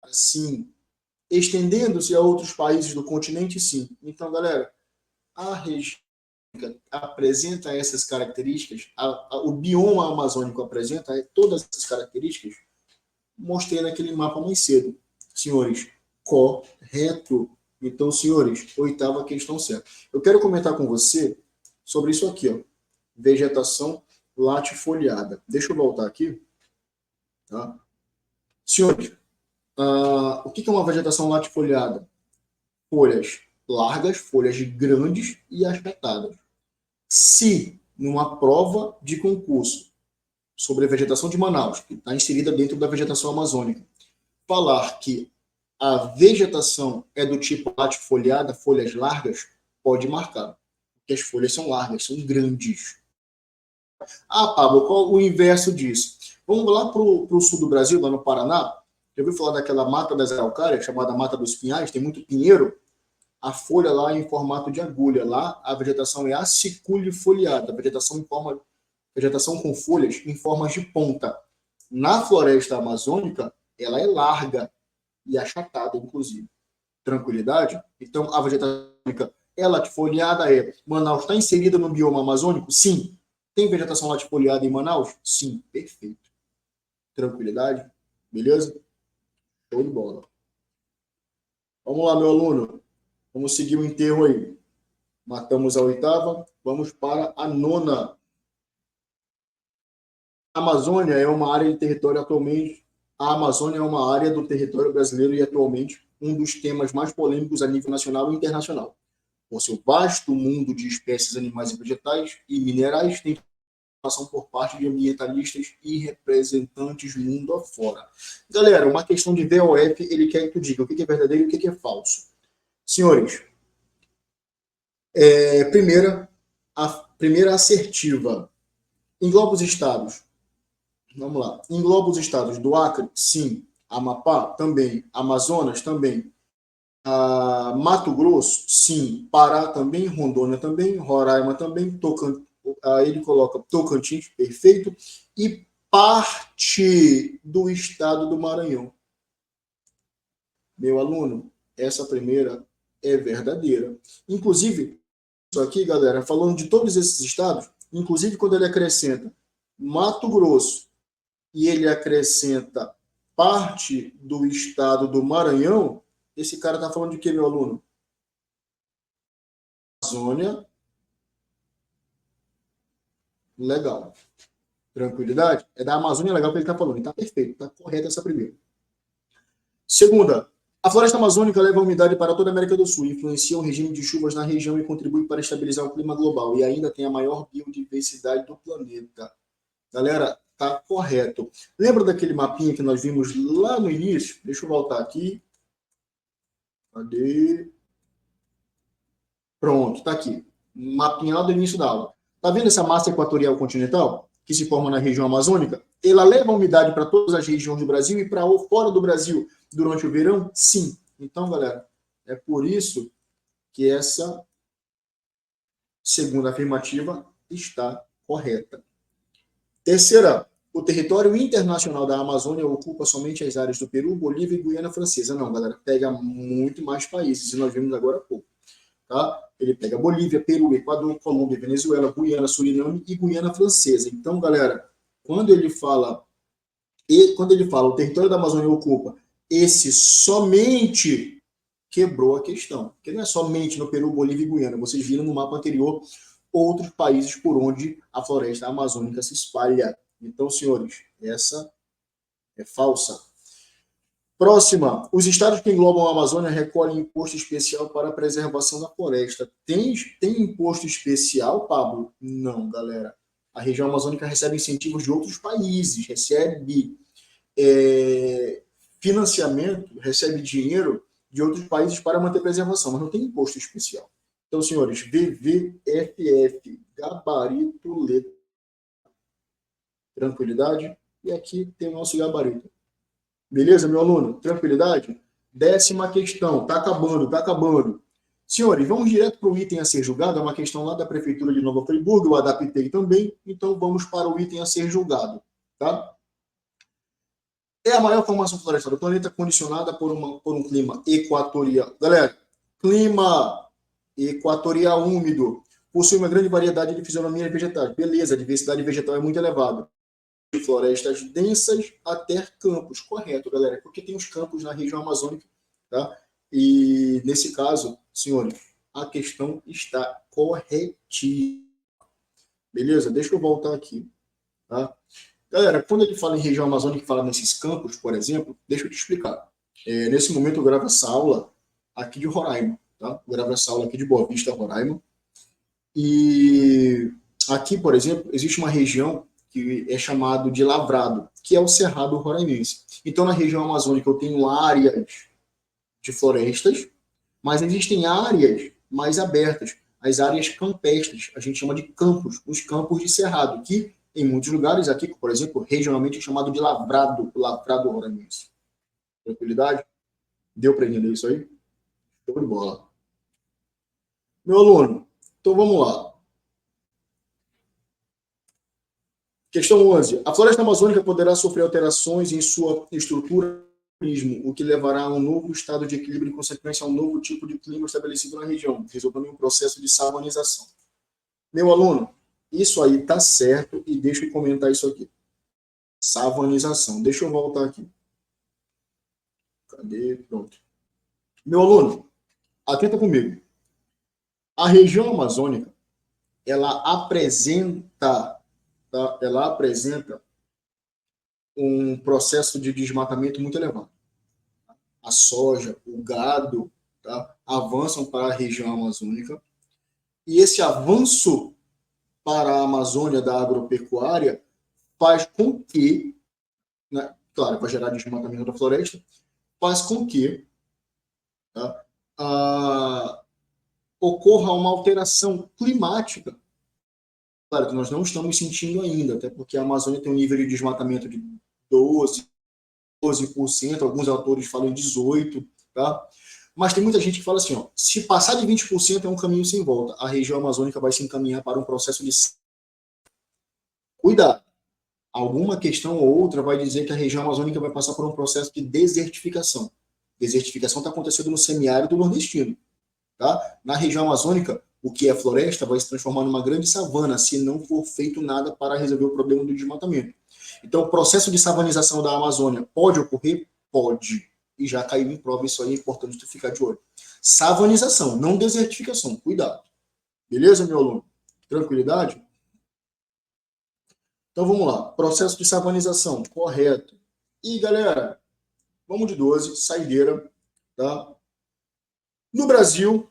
Sim. Estendendo-se a outros países do continente? Sim. Então, galera, a região apresenta essas características, o bioma amazônico apresenta todas essas características, mostrei naquele mapa mais cedo. Senhores, correto. Então, senhores, 8ª questão certa. Eu quero comentar com você sobre isso aqui, ó. Vegetação latifoliada. Deixa eu voltar aqui. Tá? Senhores, o que é uma vegetação latifoliada? Folhas largas, folhas grandes e achatadas. Se, numa prova de concurso sobre a vegetação de Manaus, que está inserida dentro da vegetação amazônica, falar que a vegetação é do tipo latifoliada, folhas largas, pode marcar, porque as folhas são largas, são grandes. Ah, Pablo, qual o inverso disso? Vamos lá para o sul do Brasil, lá no Paraná. Já ouviu falar daquela mata das araucárias, chamada Mata dos Pinhais? Tem muito pinheiro. A folha lá é em formato de agulha. Lá a vegetação é aciculifoliada, vegetação com folhas em formas de ponta. Na floresta amazônica, ela é larga e achatada, inclusive. Tranquilidade? Então, a vegetação é latifoliada. Manaus está inserida no bioma amazônico? Sim. Tem vegetação latifoliada em Manaus? Sim. Perfeito. Tranquilidade? Beleza? Show de bola. Vamos lá, meu aluno. Vamos seguir o enterro aí. Matamos a 8ª, vamos para a 9ª. A Amazônia é uma área de território atualmente. A Amazônia é uma área do território brasileiro e atualmente um dos temas mais polêmicos a nível nacional e internacional. Por seu vasto mundo de espécies animais e vegetais e minerais, tem participação por parte de ambientalistas e representantes mundo afora. Galera, uma questão de VOF, ele quer que tu diga o que é verdadeiro e o que é falso. Senhores, primeira assertiva. Engloba os estados. Vamos lá. Engloba os estados do Acre? Sim. Amapá? Também. Amazonas? Também. Mato Grosso, sim. Pará também, Rondônia também, Roraima também, ele coloca Tocantins, perfeito, e parte do estado do Maranhão. Meu aluno, essa primeira é verdadeira. Inclusive, isso aqui, galera, falando de todos esses estados, inclusive quando ele acrescenta Mato Grosso e ele acrescenta parte do estado do Maranhão, esse cara está falando de quê, meu aluno? Amazônia. Legal. Tranquilidade? É da Amazônia legal que ele está falando. Está perfeito, está correta essa primeira. Segunda, a floresta amazônica leva a umidade para toda a América do Sul, influencia o regime de chuvas na região e contribui para estabilizar o clima global. E ainda tem a maior biodiversidade do planeta. Galera, tá correto. Lembra daquele mapinha que nós vimos lá no início? Deixa eu voltar aqui. Cadê? Pronto, tá aqui. Mapinha lá do início da aula. Tá vendo essa massa equatorial continental que se forma na região amazônica? Ela leva a umidade para todas as regiões do Brasil e para fora do Brasil durante o verão? Sim. Então, galera, é por isso que essa segunda afirmativa está correta. Terceira, o território internacional da Amazônia ocupa somente as áreas do Peru, Bolívia e Guiana Francesa. Não, galera, pega muito mais países, e nós vimos agora há pouco. Tá? Ele pega Bolívia, Peru, Equador, Colômbia, Venezuela, Guiana, Suriname e Guiana Francesa. Então, galera, quando ele fala o território da Amazônia ocupa esse somente, quebrou a questão. Porque não é somente no Peru, Bolívia e Guiana. Vocês viram no mapa anterior outros países por onde a floresta amazônica se espalha. Então, senhores, essa é falsa. Próxima, os estados que englobam a Amazônia recolhem imposto especial para a preservação da floresta. Tem imposto especial, Pablo? Não, galera. A região amazônica recebe incentivos de outros países, recebe financiamento, recebe dinheiro de outros países para manter preservação, mas não tem imposto especial. Então, senhores, VVFF, gabarito, letra. Tranquilidade? E aqui tem o nosso gabarito. Beleza, meu aluno? Tranquilidade? 10ª questão. Está acabando, está acabando. Senhores, vamos direto para o item a ser julgado. É uma questão lá da Prefeitura de Nova Friburgo, eu adaptei também. Então, vamos para o item a ser julgado. Tá? É a maior formação florestal do planeta, condicionada por um clima equatorial. Galera, clima equatorial úmido. Possui uma grande variedade de fisionomias vegetais. Beleza, a diversidade vegetal é muito elevada. De florestas densas até campos. Correto, galera, porque tem os campos na região amazônica, tá? E nesse caso, senhores, a questão está corretíssima. Beleza? Deixa eu voltar aqui, tá? Galera, quando ele fala em região amazônica, fala nesses campos, por exemplo, deixa eu te explicar. Nesse momento eu gravo essa aula aqui de Roraima, tá? Eu gravo essa aula aqui de Boa Vista, Roraima. E aqui, por exemplo, existe uma região que é chamado de Lavrado, que é o Cerrado Roraimense. Então, na região amazônica, eu tenho áreas de florestas, mas existem áreas mais abertas, as áreas campestres, a gente chama de campos, os campos de cerrado, que em muitos lugares aqui, por exemplo, regionalmente é chamado de Lavrado Roraimense. Tranquilidade? Deu para entender isso aí? Show de bola. Meu aluno, então vamos lá. Questão 11. A floresta amazônica poderá sofrer alterações em sua estrutura, o que levará a um novo estado de equilíbrio e, em consequência, a um novo tipo de clima estabelecido na região, resultando em um processo de savanização. Meu aluno, isso aí está certo e deixa eu comentar isso aqui. Savanização. Deixa eu voltar aqui. Cadê? Pronto. Meu aluno, atenta comigo. A região amazônica, ela apresenta um processo de desmatamento muito elevado. A soja, o gado, tá, avançam para a região amazônica, e esse avanço para a Amazônia da agropecuária faz com que, né, claro, vai gerar desmatamento da floresta, faz com que, tá, ocorra uma alteração climática. Claro que nós não estamos sentindo ainda, até porque a Amazônia tem um nível de desmatamento de 12%, alguns autores falam 18%, tá? Mas tem muita gente que fala assim, ó, se passar de 20% é um caminho sem volta. A região amazônica vai se encaminhar para um processo de... Cuidado. Alguma questão ou outra vai dizer que a região amazônica vai passar por um processo de desertificação. Desertificação está acontecendo no semiárido nordestino. Tá? Na região amazônica, o que é floresta vai se transformar numa grande savana se não for feito nada para resolver o problema do desmatamento. Então, o processo de savanização da Amazônia pode ocorrer? Pode. E já caiu em prova, isso aí é importante tu ficar de olho. Savanização, não desertificação. Cuidado. Beleza, meu aluno? Tranquilidade? Então, vamos lá. Processo de savanização, correto. E, galera, vamos de 12, saideira, tá? No Brasil,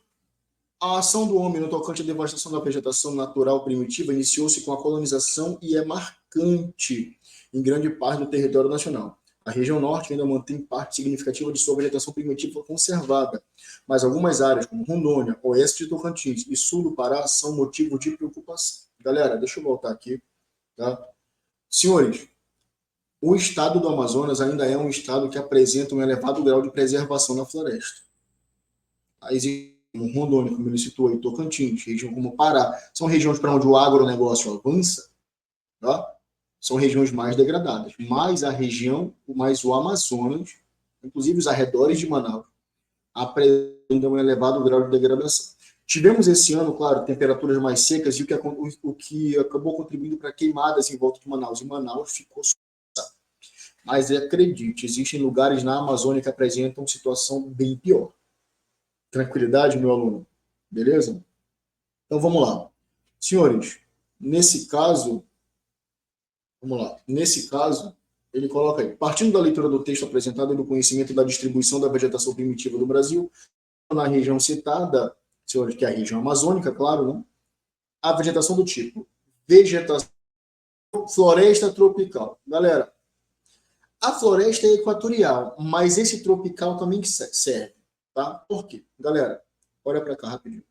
a ação do homem no tocante à devastação da vegetação natural primitiva iniciou-se com a colonização e é marcante em grande parte do território nacional. A região norte ainda mantém parte significativa de sua vegetação primitiva conservada, mas algumas áreas, como Rondônia, oeste de Tocantins e sul do Pará, são motivo de preocupação. Galera, deixa eu voltar aqui, tá? Senhores, o estado do Amazonas ainda é um estado que apresenta um elevado grau de preservação na floresta. Existe Rondônia, como ele citou aí, Tocantins, região como Pará, são regiões para onde o agronegócio avança, tá? São regiões mais degradadas. Mas a região, mais o Amazonas, inclusive os arredores de Manaus, apresentam um elevado grau de degradação. Tivemos esse ano, claro, temperaturas mais secas e o que acabou contribuindo para queimadas em volta de Manaus. E Manaus ficou sussa. Mas acredite, existem lugares na Amazônia que apresentam situação bem pior. Tranquilidade, meu aluno? Beleza? Então vamos lá. Senhores, nesse caso, vamos lá. Nesse caso, ele coloca aí, partindo da leitura do texto apresentado e do conhecimento da distribuição da vegetação primitiva do Brasil, na região citada, senhores, que é a região amazônica, claro, né? A vegetação do tipo vegetação floresta tropical. Galera, a floresta é equatorial, mas esse tropical também serve, tá? Por quê? Galera, olha para cá rapidinho.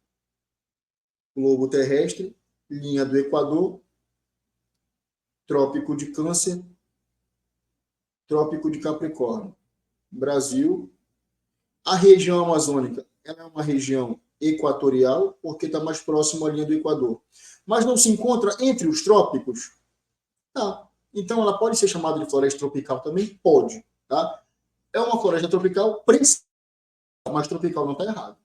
Globo terrestre, linha do Equador, Trópico de Câncer, Trópico de Capricórnio, Brasil. A região amazônica ela é uma região equatorial, porque está mais próximo à linha do Equador. Mas não se encontra entre os trópicos? Tá. Então, ela pode ser chamada de floresta tropical também? Pode. Tá? É uma floresta tropical, mas tropical não está errado.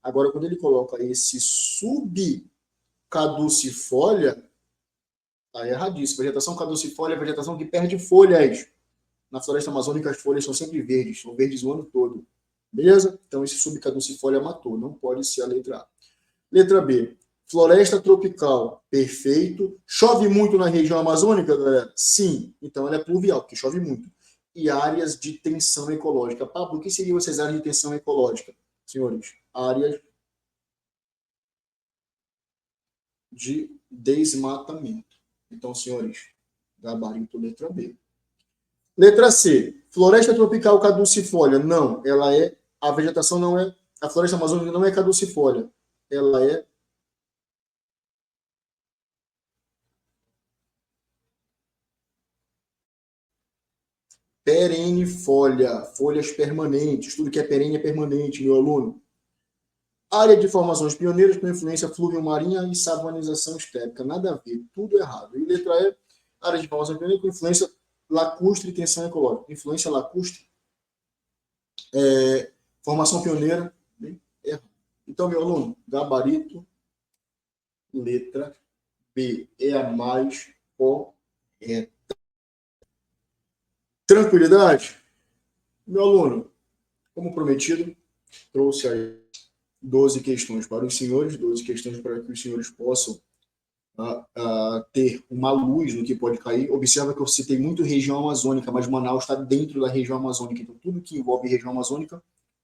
Agora, quando ele coloca esse subcaducifólia, está erradíssimo. Vegetação caducifólia é vegetação que perde folhas. Na floresta amazônica, as folhas são sempre verdes, são verdes o ano todo. Beleza? Então, esse subcaducifólia matou, não pode ser a letra A. Letra B, floresta tropical, perfeito. Chove muito na região amazônica, galera? Sim. Então, ela é pluvial, porque chove muito. E áreas de tensão ecológica. Pablo, o que seriam essas áreas de tensão ecológica? Senhores, áreas de desmatamento. Então, senhores, gabarito letra B. Letra C, floresta tropical caducifólia. Não, ela é, a vegetação não é, a floresta amazônica não é caducifólia. Ela é perennifolia, folhas permanentes. Tudo que é perene é permanente, meu aluno. Área de formações pioneiras com influência fluvio-marinha e savanização estépica. Nada a ver, tudo errado. E letra E, área de formações pioneiras com influência lacustre e tensão ecológica. Influência lacustre, formação pioneira, bem errado. Então, meu aluno, gabarito, letra B é a mais correta. Tranquilidade? Meu aluno, como prometido, trouxe aí 12 questões para os senhores, 12 questões para que os senhores possam ter uma luz no que pode cair. Observa que eu citei muito região amazônica, mas Manaus está dentro da região amazônica, então tudo que envolve região amazônica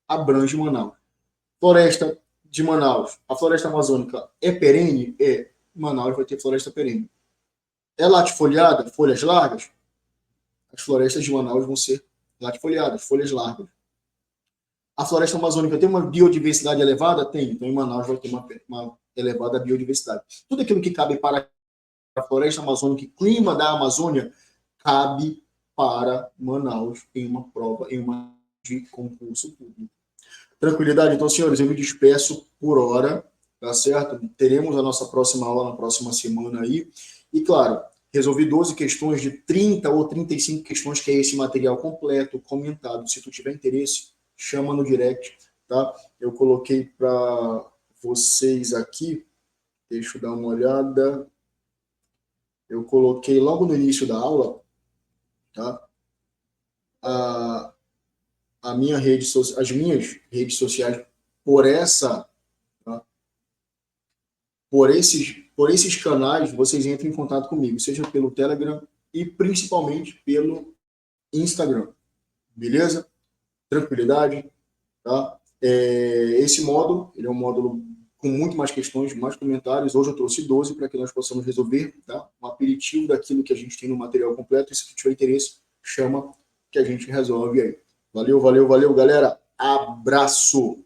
abrange Manaus. Floresta de Manaus, a floresta amazônica é perene? É. Manaus vai ter floresta perene. É latifoliada, folhas largas? As florestas de Manaus vão ser latifoliadas, folhas largas. A floresta amazônica tem uma biodiversidade elevada? Tem. Então, em Manaus vai ter uma elevada biodiversidade. Tudo aquilo que cabe para a floresta amazônica e clima da Amazônia cabe para Manaus em uma prova, em uma de concurso público. Tranquilidade? Então, senhores, eu me despeço por hora, tá certo? Teremos a nossa próxima aula na próxima semana aí. E, claro, resolvi 12 questões de 30 ou 35 questões, que é esse material completo, comentado. Se tu tiver interesse, chama no direct, tá? Eu coloquei para vocês aqui, deixa eu dar uma olhada. Eu coloquei logo no início da aula, tá? A, a minha rede, as minhas redes sociais por essa, tá? por esses canais, vocês entram em contato comigo, seja pelo Telegram e principalmente pelo Instagram, beleza? Tranquilidade, tá? Esse módulo, ele é um módulo com muito mais questões, mais comentários. Hoje eu trouxe 12 para que nós possamos resolver, tá? Um aperitivo daquilo que a gente tem no material completo. E se tiver interesse, chama que a gente resolve aí. Valeu, valeu, valeu, galera. Abraço!